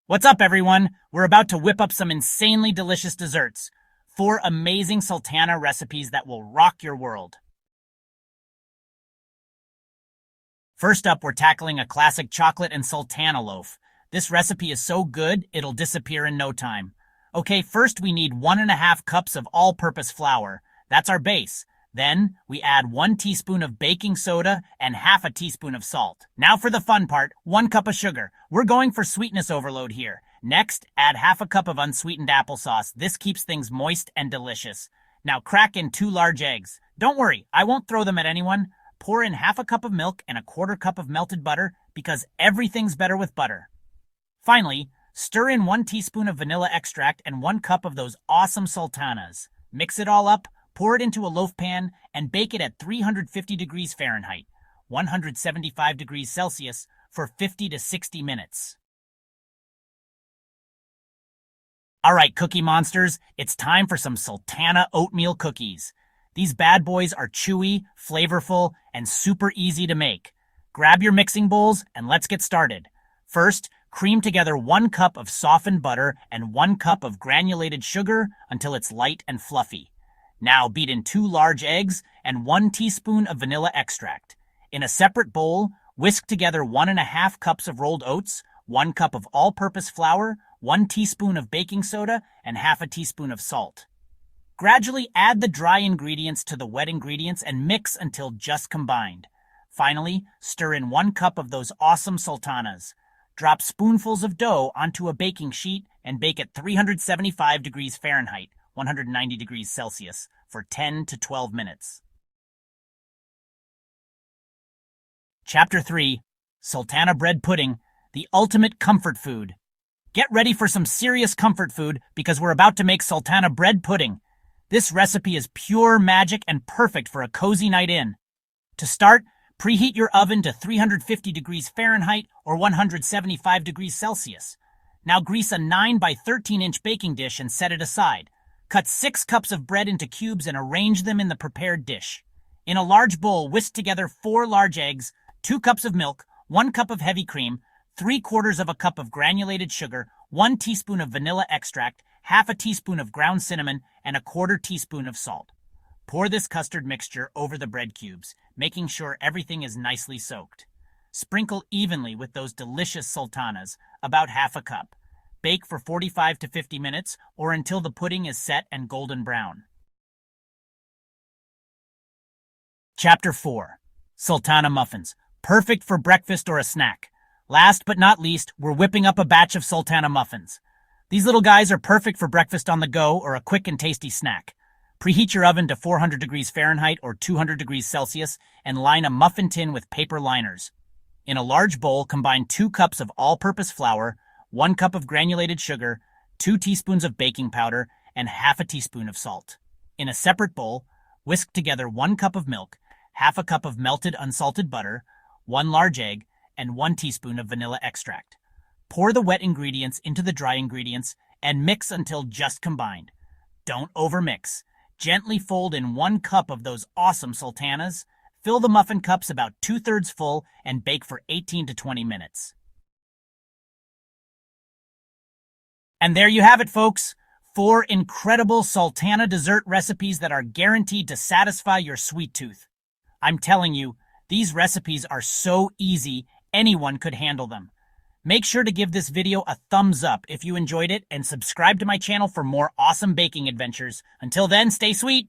What's up, everyone? We're about to whip up some insanely delicious desserts. 4 amazing sultana recipes that will rock your world. First up, we're tackling a classic chocolate and sultana loaf. This recipe is so good, it'll disappear in no time. Okay, first we need 1.5 cups of all-purpose flour. That's our base. Then, we add 1 teaspoon of baking soda and half a teaspoon of salt. Now for the fun part, 1 cup of sugar. We're going for sweetness overload here. Next, add half a cup of unsweetened applesauce. This keeps things moist and delicious. Now crack in 2 large eggs. Don't worry, I won't throw them at anyone. Pour in half a cup of milk and a 1/4 cup of melted butter because everything's better with butter. Finally, stir in 1 teaspoon of vanilla extract and 1 cup of those awesome sultanas. Mix it all up. Pour it into a loaf pan and bake it at 350 degrees Fahrenheit, 175 degrees Celsius, for 50 to 60 minutes. Alright, cookie monsters, it's time for some sultana oatmeal cookies. These bad boys are chewy, flavorful, and super easy to make. Grab your mixing bowls and let's get started. First, cream together 1 cup of softened butter and 1 cup of granulated sugar until it's light and fluffy. Now beat in 2 large eggs and 1 teaspoon of vanilla extract. In a separate bowl, whisk together 1.5 cups of rolled oats, 1 cup of all-purpose flour, 1 teaspoon of baking soda, and half a teaspoon of salt. Gradually add the dry ingredients to the wet ingredients and mix until just combined. Finally, stir in 1 cup of those awesome sultanas. Drop spoonfuls of dough onto a baking sheet and bake at 375 degrees Fahrenheit, 190 degrees Celsius, for 10 to 12 minutes. Chapter 3. Sultana Bread Pudding, the ultimate comfort food. Get ready for some serious comfort food because we're about to make sultana bread pudding. This recipe is pure magic and perfect for a cozy night in. To start, preheat your oven to 350 degrees Fahrenheit or 175 degrees Celsius. Now grease a 9 by 13 inch baking dish and set it aside. Cut 6 cups of bread into cubes and arrange them in the prepared dish. In a large bowl, whisk together 4 large eggs, 2 cups of milk, 1 cup of heavy cream, 3/4 of a cup of granulated sugar, 1 teaspoon of vanilla extract, half a teaspoon of ground cinnamon, and a 1/4 teaspoon of salt. Pour this custard mixture over the bread cubes, making sure everything is nicely soaked. Sprinkle evenly with those delicious sultanas, about half a cup. Bake for 45 to 50 minutes or until the pudding is set and golden brown. Chapter 4. Sultana Muffins. Perfect for breakfast or a snack. Last but not least, we're whipping up a batch of sultana muffins. These little guys are perfect for breakfast on the go or a quick and tasty snack. Preheat your oven to 400 degrees Fahrenheit or 200 degrees Celsius and line a muffin tin with paper liners. In a large bowl, combine 2 cups of all-purpose flour, 1 cup of granulated sugar, 2 teaspoons of baking powder, and half a teaspoon of salt. In a separate bowl, whisk together 1 cup of milk, half a cup of melted unsalted butter, 1 large egg, and 1 teaspoon of vanilla extract. Pour the wet ingredients into the dry ingredients and mix until just combined. Don't overmix. Gently fold in 1 cup of those awesome sultanas, fill the muffin cups about 2/3 full, and bake for 18 to 20 minutes. And there you have it, folks. 4 incredible sultana dessert recipes that are guaranteed to satisfy your sweet tooth. I'm telling you, these recipes are so easy, anyone could handle them. Make sure to give this video a thumbs up if you enjoyed it and subscribe to my channel for more awesome baking adventures. Until then, stay sweet!